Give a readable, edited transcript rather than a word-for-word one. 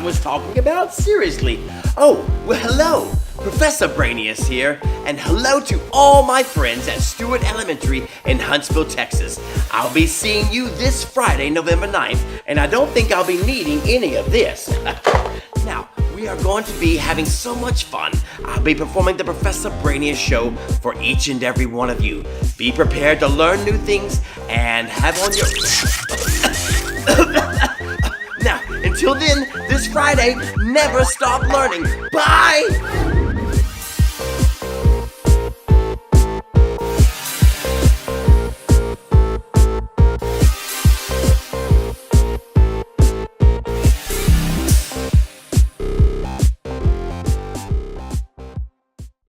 was talking about, seriously. Oh, well, hello. Professor Brainius here, and hello to all my friends at Stewart Elementary in Huntsville, Texas. I'll be seeing you this Friday, November 9th, and I don't think I'll be needing any of this. Now, we are going to be having so much fun. I'll be performing the Professor Brainius Show for each and every one of you. Be prepared to learn new things and have on your... Now, until then, this Friday, never stop learning. Bye!